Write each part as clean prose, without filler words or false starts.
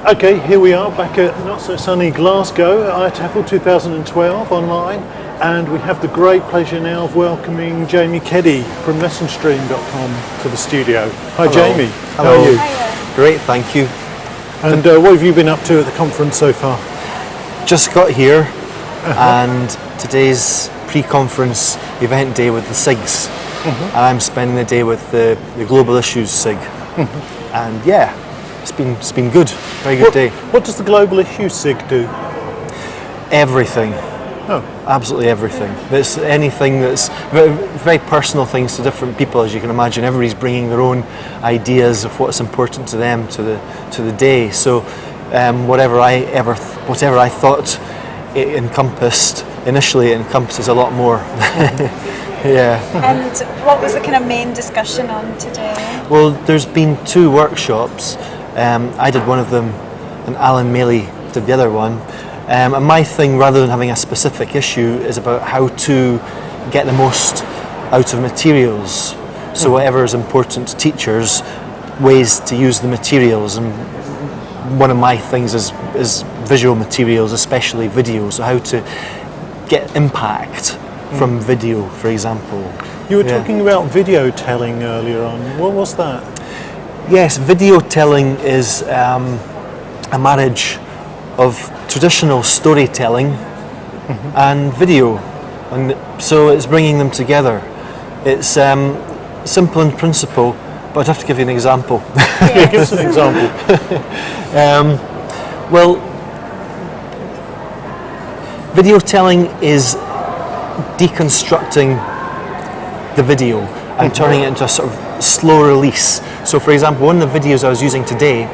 Okay, here we are back at not so sunny Glasgow at IATEFL 2012 online, and we have the great pleasure now of welcoming Jamie Keddie from lessonstream.com to the studio. Hi. Hello. Jamie, Hello. how are you? Hiya. Great, thank you. And what have you been up to at the conference so far? Just got here and today's pre-conference event day with the SIGs, and I'm spending the day with the Global Issues SIG, and yeah, it's been good, very good day. What does the Global Issues SIG do? Everything. Oh. Absolutely everything. It's anything that's very personal things to different people, as you can imagine. Everybody's bringing their own ideas of what's important to them to the day. So whatever I thought it encompassed initially, it encompasses a lot more. Yeah. And what was the kind of main discussion on today? Well, there's been 2 workshops. I did one of them, and Alan Maley did the other one. And my thing, rather than having a specific issue, is about how to get the most out of materials. So whatever is important to teachers, ways to use the materials. And one of my things is visual materials, especially video. So how to get impact from video, for example. You were talking about video telling earlier on. What was that? Yes, video telling is a marriage of traditional storytelling and video, and so it's bringing them together. It's simple in principle, but I'd have to give you an example. Yeah, give us an example. Well, video telling is deconstructing the video and turning it into a sort of slow release. So for example, one of the videos I was using today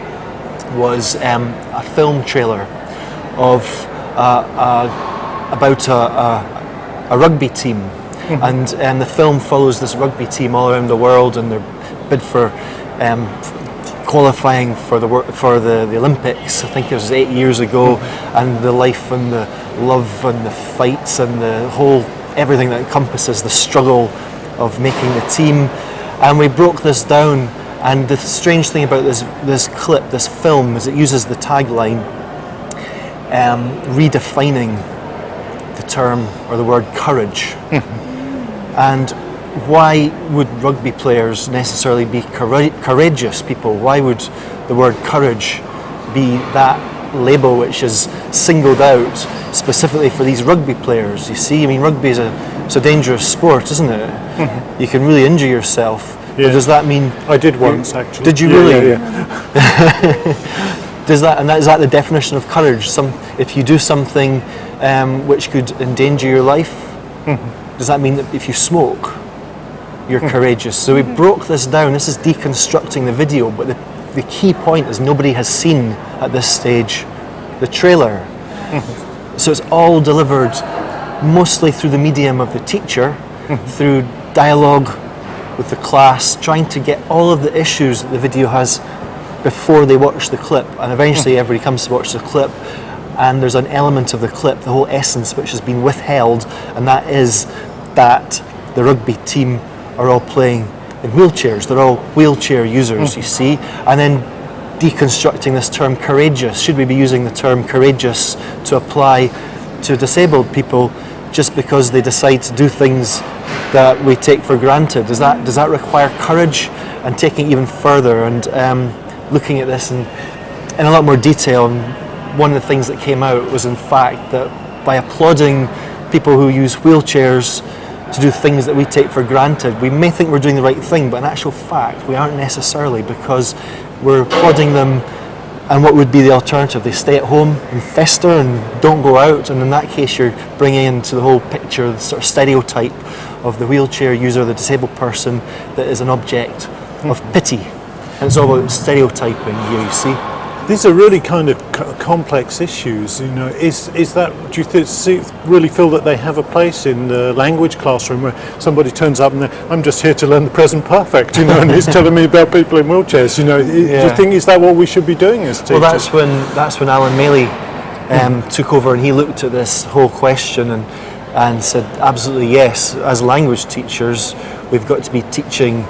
was a film trailer of about a rugby team, and the film follows this rugby team all around the world, and they're bid for qualifying for the Olympics. I think it was 8 years ago, and the life and the love and the fights and the whole everything that encompasses the struggle of making the team. And we broke this down, and the strange thing about this clip, this film, is it uses the tagline redefining the term or the word courage. And why would rugby players necessarily be courageous people? Why would the word courage be that label which is singled out specifically for these rugby players? You see, I mean, rugby is a dangerous sport, isn't it? You can really injure yourself. Yeah. But does that mean... I did once, actually. Did you really? Yeah. Is that the definition of courage? If you do something which could endanger your life, does that mean that if you smoke, you're courageous? So we broke this down. This is deconstructing the video, but the key point is nobody has seen at this stage the trailer. So it's all delivered mostly through the medium of the teacher, through dialogue with the class, trying to get all of the issues that the video has before they watch the clip, and eventually everybody comes to watch the clip, and there's an element of the clip, the whole essence, which has been withheld, and that is that the rugby team are all playing in wheelchairs. They're all wheelchair users, you see, and then deconstructing this term courageous. Should we be using the term courageous to apply to disabled people just because they decide to do things that we take for granted? Does that require courage? And taking it even further and looking at this in a lot more detail, and one of the things that came out was in fact that by applauding people who use wheelchairs to do things that we take for granted, we may think we're doing the right thing, but in actual fact we aren't necessarily, because we're applauding them, and what would be the alternative? They stay at home and fester and don't go out, and in that case you're bringing into the whole picture the sort of stereotype of the wheelchair user, the disabled person, that is an object of pity. And it's all about stereotyping here, you see. These are really kind of complex issues, you know. Is that, do you really feel that they have a place in the language classroom where somebody turns up and I'm just here to learn the present perfect, you know, and he's telling me about people in wheelchairs, you know? Do you think, is that what we should be doing as teachers? Well, that's when Alan Maley took over, and he looked at this whole question and said, absolutely yes, as language teachers, we've got to be teaching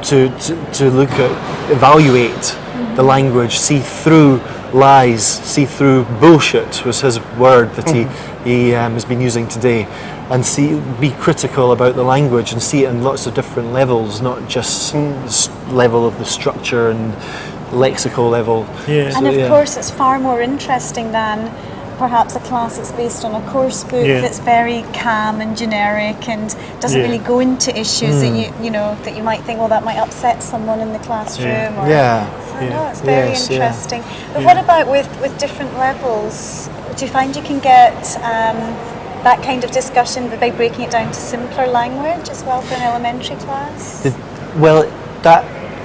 to look at, evaluate the language, see through lies, see through bullshit was his word that he has been using today, and be critical about the language and see it in lots of different levels, not just level of the structure and lexical level. Yeah. And of course it's far more interesting than perhaps a class that's based on a course book that's very calm and generic and doesn't really go into issues that you know that you might think, well, that might upset someone in the classroom. So no, it's very interesting. But what about with different levels? Do you find you can get that kind of discussion by breaking it down to simpler language as well for an elementary class?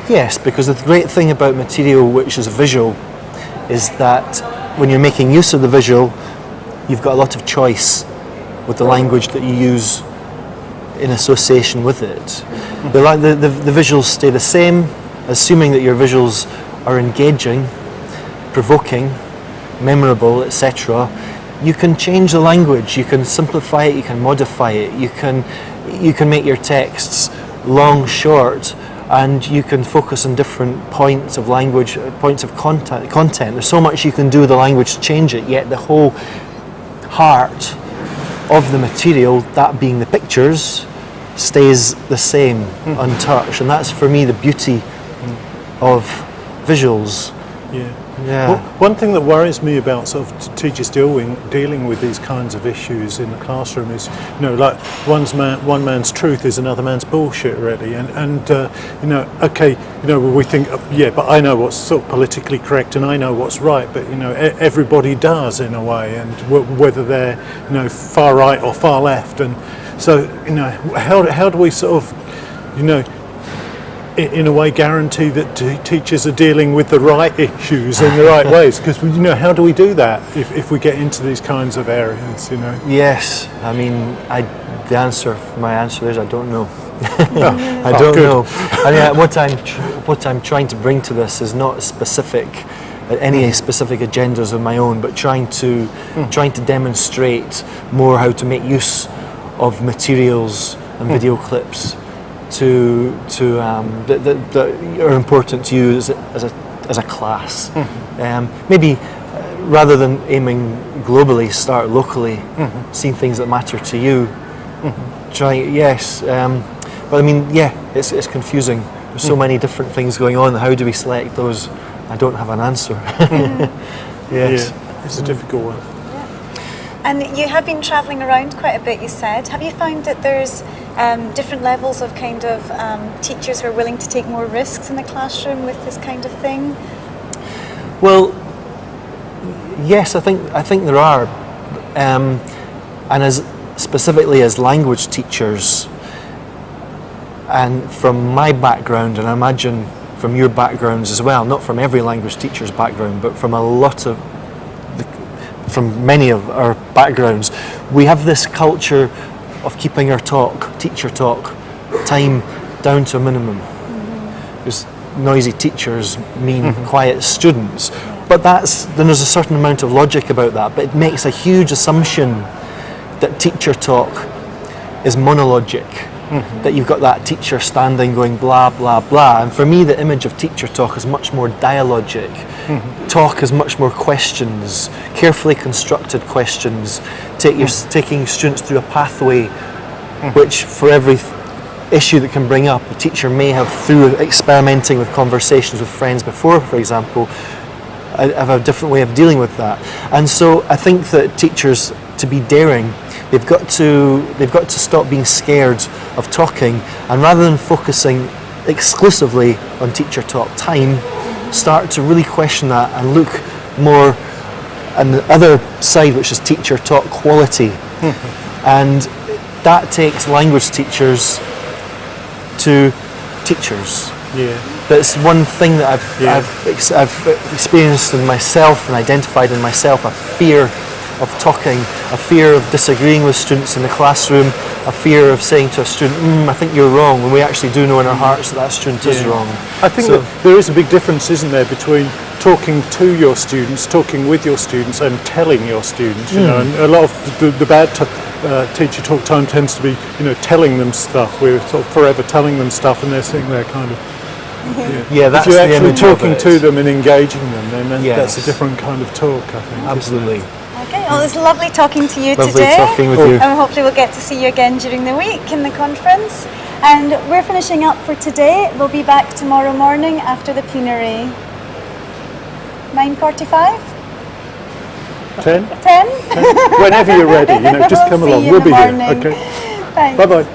Yes, because the great thing about material which is visual is that when you're making use of the visual, you've got a lot of choice with the language that you use in association with it. The visuals stay the same, assuming that your visuals are engaging, provoking, memorable, etc. You can change the language, you can simplify it, you can modify it, you can make your texts long, short, and you can focus on different points of language, points of content. There's so much you can do with the language to change it, yet the whole heart of the material, that being the pictures, stays the same, untouched. And that's for me the beauty of visuals. Well, one thing that worries me about sort of teachers dealing with these kinds of issues in the classroom is, like one man's truth is another man's bullshit, really. And we think, but I know what's sort of politically correct and I know what's right, but everybody does in a way, and whether they're far right or far left, and so how do we sort of in a way guarantee that teachers are dealing with the right issues in the right ways? Because how do we do that if we get into these kinds of areas? Yes, I mean, my answer is I don't know. I don't know. I mean, what I'm trying to bring to this is not any specific agendas of my own, but trying to demonstrate more how to make use of materials and video clips that are important to you as a class. Maybe rather than aiming globally, start locally, seeing things that matter to you. But I mean, it's confusing. There's so many different things going on. How do we select those? I don't have an answer. Yes, it's a difficult one. And you have been travelling around quite a bit, you said. Have you found that there's different levels of kind of teachers who are willing to take more risks in the classroom with this kind of thing? Well, yes, I think there are, and specifically as language teachers, and from my background, and I imagine from your backgrounds as well, not from every language teacher's background, but from from many of our backgrounds, we have this culture of keeping our teacher talk time down to a minimum. Because noisy teachers mean quiet students. But then there's a certain amount of logic about that, but it makes a huge assumption that teacher talk is monologic, that you've got that teacher standing going blah, blah, blah. And for me, the image of teacher talk is much more dialogic. Talk is much more questions, carefully constructed questions, taking students through a pathway, which for every issue that can bring up, a teacher may have, through experimenting with conversations with friends before, for example, have a different way of dealing with that. And so I think that teachers, to be daring, they've got to stop being scared of talking, and rather than focusing exclusively on teacher talk time, start to really question that and look more on the other side, which is teacher talk quality. And that takes language teachers to teachers. That's one thing that I've experienced in myself and identified in myself, a fear of talking, a fear of disagreeing with students in the classroom, a fear of saying to a student, I think you're wrong, when we actually do know in our hearts that student is wrong. I think that there is a big difference, isn't there, between talking to your students, talking with your students, and telling your students. You know, and a lot of the bad teacher talk time tends to be, you know, telling them stuff. We're sort of forever telling them stuff, and they're sitting there kind of. Yeah, that's if you're the actually image of talking it. to them and engaging them, then that's a Yes. different kind of talk, I think. Absolutely. Okay, well, it's lovely talking to you Lovely today. talking with you. And hopefully we'll get to see you again during the week in the conference. And we're finishing up for today. We'll be back tomorrow morning after the plenary. 9:45? 10? 10? Whenever you're ready, you know, just come We'll see along. you We'll in the be here. morning. Okay. Thanks. Bye-bye.